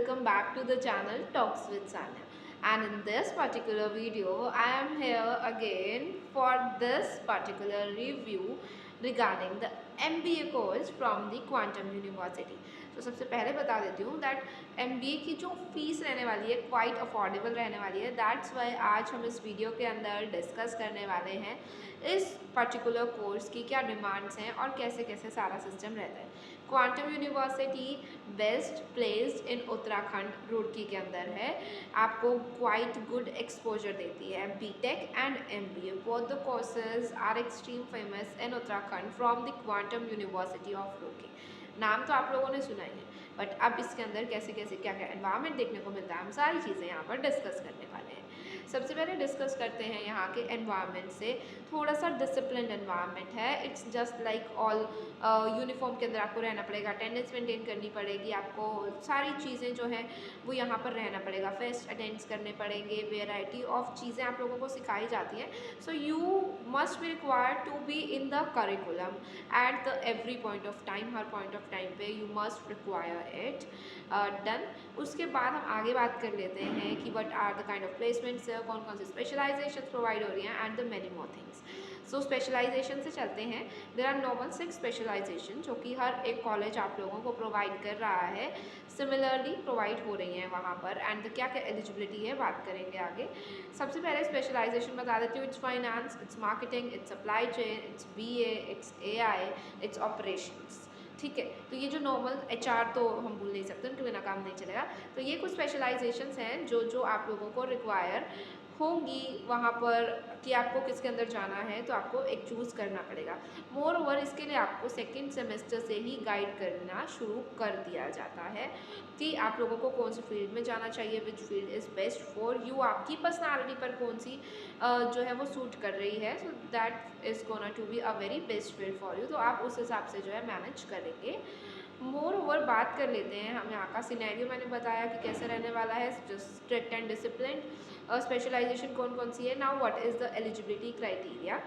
welcome back to the channel Talks with Sanya. And in this particular video, I am here again for this particular review regarding the MBA course from the Quantum University. तो सबसे पहले बता देती हूँ that MBA की जो fees रहने वाली है क्वाइट अफोर्डेबल रहने वाली है. दैट्स वाई आज हम इस वीडियो के अंदर डिस्कस करने वाले हैं इस पर्टिकुलर कोर्स की क्या डिमांड्स हैं और कैसे कैसे सारा सिस्टम रहता है. Quantum University best placed in Uttarakhand Roorkee के अंदर है. आपको क्वाइट गुड एक्सपोजर देती है. BTech and MBA both the courses are extreme famous in Uttarakhand from the Quantum University of Roorkee. नाम तो आप लोगों ने सुना ही है, बट अब इसके अंदर कैसे कैसे क्या क्या एनवायरनमेंट देखने को मिलता है हम सारी चीज़ें यहाँ पर डिस्कस करने वाले हैं. सबसे पहले डिस्कस करते हैं यहाँ के एनवायरनमेंट से. थोड़ा सा डिसिप्लिन एनवायरनमेंट है. It's just like all uniform के अंदर आपको रहना पड़ेगा, अटेंडेंस मेंटेन करनी पड़ेगी, आपको सारी चीज़ें जो हैं वो यहाँ पर रहना पड़ेगा, फेस्ट अटेंड करने पड़ेंगे, वेराइटी ऑफ चीज़ें आप लोगों को सिखाई जाती हैं. So you must be required to be in the curriculum at the every point of time. हर पॉइंट ऑफ टाइम पे you must require it done. उसके बाद हम आगे बात कर लेते हैं कि what are the kind of placements, कौन कौन सी स्पेशलाइजेशन प्रोवाइड हो रही हैं and the many more things. So specialization से चलते हैं. देयर आर नॉर्मल 6 स्पेशलाइजेशन जो कि हर एक कॉलेज आप लोगों को प्रोवाइड कर रहा है, सिमिलरली प्रोवाइड हो रही हैं वहाँ पर. एंड क्या क्या एलिजिबिलिटी है बात करेंगे आगे. सबसे पहले स्पेशलाइजेशन बता देती हूँ. It's finance, it's marketing, it's supply chain, it's BA, it's AI, it's operations. ठीक है, तो ये जो नॉर्मल एचआर तो हम भूल नहीं सकते, उनके बिना काम नहीं चलेगा. तो ये कुछ स्पेशलाइजेशंस हैं जो जो आप लोगों को रिक्वायर होंगी वहाँ पर कि आपको किसके अंदर जाना है, तो आपको एक चूज़ करना पड़ेगा. मोर ओवर इसके लिए आपको सेकेंड सेमेस्टर से ही गाइड करना शुरू कर दिया जाता है कि आप लोगों को कौन सी फील्ड में जाना चाहिए, which field is best for you, आपकी पर्सनालिटी पर कौन सी जो है वो सूट कर रही है. So that is gonna to be a very best field for you. तो आप उस हिसाब से जो है मैनेज करेंगे. मोर ओवर बात कर लेते हैं हम यहाँ का सिनेरियो. मैंने बताया कि कैसे रहने वाला है, स्ट्रिक्ट एंड डिसिप्लिन. स्पेशलाइजेशन कौन कौन सी है. Now what is the eligibility criteria.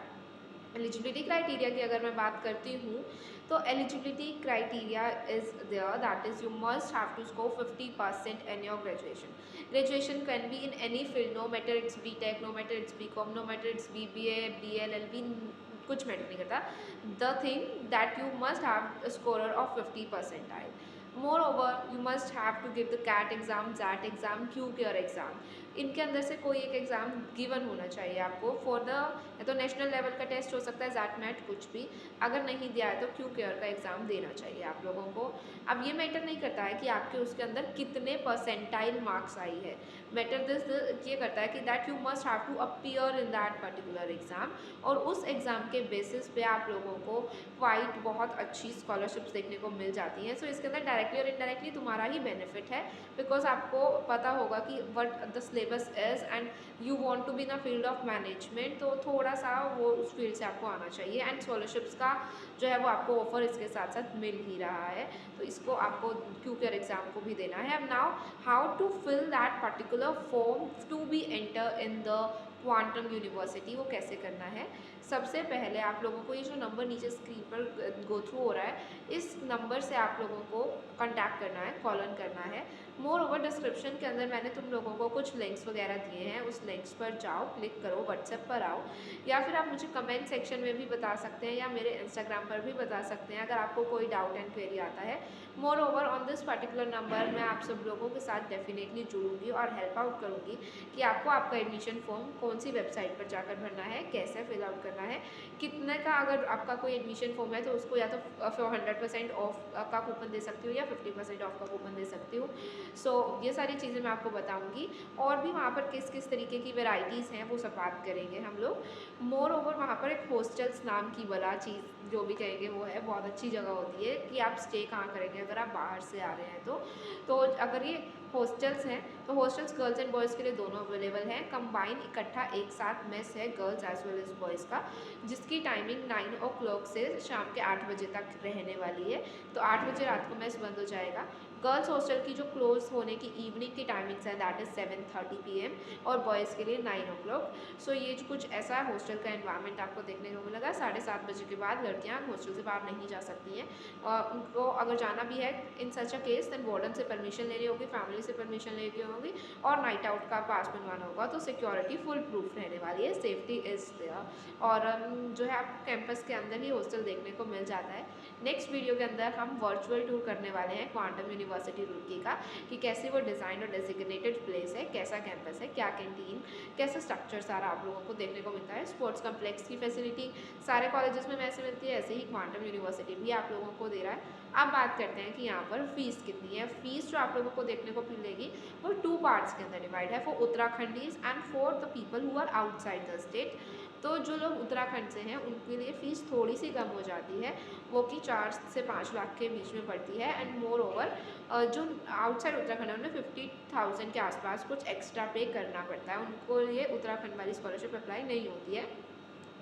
Eligibility criteria की अगर मैं बात करती हूँ तो eligibility criteria is there, that is you must have to score 50% in your graduation. Graduation can be in any field, no matter it's BTech, no matter it's BCom, no matter it's BBA, BLLB, कुछ matter नहीं करता. The thing that you must have scorer of 50 percentile. Moreover, you must have to give the CAT exam, JAT exam, QCare exam. इनके अंदर से कोई एक exam given होना चाहिए आपको फॉर द, या तो नेशनल लेवल का टेस्ट हो सकता है, जैट मैट कुछ भी. अगर नहीं दिया है तो QCare का एग्ज़ाम देना चाहिए आप लोगों को. अब ये मैटर नहीं करता है कि आपके उसके अंदर कितने परसेंटाइल मार्क्स आई है. मैटर दिस ये करता है कि that you must have to appear in that particular exam. और उस एग्ज़ाम के बेसिस पे आप लोगों को क्वाइट बहुत अच्छी स्कॉलरशिप्स देखने को मिल जाती हैं. सो इसके अंदर डायरेक्टली और इनडायरेक्टली तुम्हारा ही बेनिफिट है, बिकॉज आपको पता होगा कि what the syllabus is and you want to be in a field of management. तो थोड़ा सा वो उस फील्ड से आपको आना चाहिए. एंड स्कॉलरशिप्स का जो है वो आपको ऑफर इसके साथ साथ मिल ही रहा है, तो इसको आपको क्यूकेयर एग्ज़ाम को भी देना है. अब now how to fill that particular form to be enter in the Quantum University, वो कैसे करना है. सबसे पहले आप लोगों को ये जो नंबर नीचे स्क्रीन पर गो थ्रू हो रहा है, इस नंबर से आप लोगों को कांटेक्ट करना है, कॉलन करना है. मोर ओवर डिस्क्रिप्शन के अंदर मैंने तुम लोगों को कुछ लिंक्स वगैरह दिए हैं, उस लिंक्स पर जाओ, क्लिक करो, व्हाट्सएप पर आओ, या फिर आप मुझे कमेंट सेक्शन में भी बता सकते हैं या मेरे इंस्टाग्राम पर भी बता सकते हैं अगर आपको कोई डाउट एंड क्वेरी आता है. More over on this particular number मैं आप सब लोगों के साथ डेफिनेटली जुड़ूंगी और हेल्प आउट करूँगी कि आपको आपका एडमिशन फॉर्म कौन सी वेबसाइट पर जाकर भरना है, कैसे फिल आउट करना है, कितने का. अगर आपका कोई एडमिशन फॉर्म है तो उसको या तो 100% ऑफ का कूपन दे सकती हूँ या 50% ऑफ का कूपन दे सकती हूँ. सो ये सारी चीज़ें मैं आपको बताऊँगी. और भी वहाँ पर किस किस तरीके की वेराइटीज़ हैं वो सब बात करेंगे हम लोग. मोर ओवर वहाँ पर एक हॉस्टल्स नाम की वाला चीज़ जो भी कहेंगे वो है, बहुत अच्छी जगह होती है कि आप स्टे कहाँ करेंगे अगर आप बाहर से आ रहे हैं तो अगर ये हॉस्टल्स हैं तो हॉस्टल्स गर्ल्स एंड बॉयज़ के लिए दोनों अवेलेबल हैं. कंबाइन इकट्ठा एक साथ मेस है girls as well as boys का, जिसकी टाइमिंग 9 o'clock से शाम के 8 बजे तक रहने वाली है. तो 8 बजे रात को मेस बंद हो जाएगा. गर्ल्स हॉस्टल की जो क्लोज होने की इवनिंग की टाइमिंग्स है दैट इज़ 7:30 PM और बॉयज़ के लिए 9 o'clock। सो ये जो कुछ ऐसा हॉस्टल का एनवायरनमेंट आपको देखने को मिलेगा। 7:30 के बाद लड़कियाँ हॉस्टल से बाहर नहीं जा सकती हैं और उनको अगर जाना भी है इन सच अ केस देन वार्डन से परमिशन लेनी होगी, फैमिली से परमिशन लेनी होगी और नाइट आउट का पास बनवाना होगा। तो सिक्योरिटी फुल प्रूफ रहने वाली है, सेफ्टी इज़ देयर। और जो है आपको कैंपस के अंदर ही हॉस्टल देखने को मिल जाता है। नेक्स्ट वीडियो के अंदर हम वर्चुअल टूर करने वाले हैं क्वांटम यूनिवर्सिटी रुड़की का कि कैसे वो डिज़ाइन और डेजिग्नेटेड प्लेस है, कैसा कैंपस है, क्या कैंटीन, कैसा स्ट्रक्चर सारा आप लोगों को देखने को मिलता है। स्पोर्ट्स कम्प्लेक्स की फैसिलिटी सारे कॉलेजेस में वैसे मिलती है, ऐसे ही क्वांटम यूनिवर्सिटी भी आप लोगों को दे रहा है। अब बात करते हैं कि यहाँ पर फ़ीस कितनी है। फ़ीस जो आप लोगों को देखने को मिलेगी वो 2 पार्ट्स के अंदर डिवाइड है, for Uttarakhandis and for the people who are outside the state. तो जो लोग उत्तराखंड से हैं उनके लिए फ़ीस थोड़ी सी कम हो जाती है, वो कि 4 से 5 लाख के बीच में पड़ती है। एंड मोर ओवर जो आउटसाइड उत्तराखंड है उन्हें 50,000 के आसपास कुछ एक्स्ट्रा पे करना पड़ता है, उनको ये उत्तराखंड वाली स्कॉलरशिप अप्लाई नहीं होती है।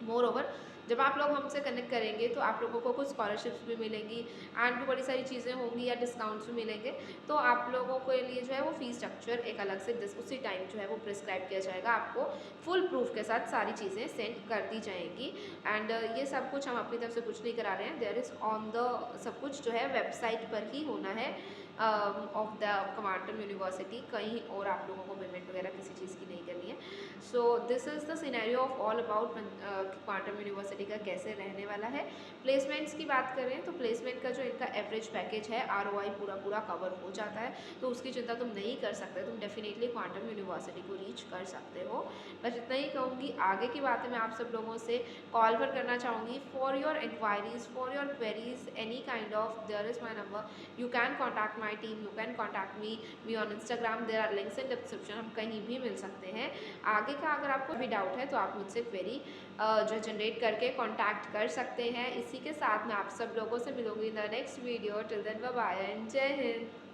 मोर ओवर जब आप लोग हमसे कनेक्ट करेंगे तो आप लोगों को कुछ स्कॉलरशिप्स भी मिलेंगी एंड भी बड़ी सारी चीज़ें होंगी या डिस्काउंट्स भी मिलेंगे। तो आप लोगों के लिए जो है वो फ़ीस स्ट्रक्चर एक अलग से उसी टाइम जो है वो प्रिस्क्राइब किया जाएगा, आपको फुल प्रूफ के साथ सारी चीज़ें सेंड कर दी जाएंगी। एंड ये सब कुछ हम अपनी तरफ से कुछ नहीं करा रहे हैं, there is on the sub कुछ जो है वेबसाइट पर ही होना है ऑफ द क्वांटम यूनिवर्सिटी, कहीं और आप लोगों को पेमेंट वगैरह किसी चीज़ की नहीं करनी है। So this is the scenario of all about quantum university का कैसे रहने वाला है। प्लेसमेंट्स की बात करें तो प्लेसमेंट का जो इनका एवरेज पैकेज है ROI पूरा कवर हो जाता है, तो उसकी चिंता तुम नहीं कर सकते, तुम डेफिनेटली क्वांटम यूनिवर्सिटी को रीच कर सकते हो। बस इतना ही कहूँगी, आगे की बातें मैं आप सब लोगों से कॉल पर करना चाहूँगी for your enquiries, for your queries, any kind of, there is my number, you can contact my team, you can contact me on Instagram, there are links in description, हम कहीं भी मिल सकते हैं। आगे का अगर आपको भी डाउट है तो आप मुझसे क्वेरी जो जनरेट करके कॉन्टैक्ट कर सकते हैं। इसी के साथ मैं आप सब लोगों से मिलूंगी in the next video. Till then bye bye and जय हिंद।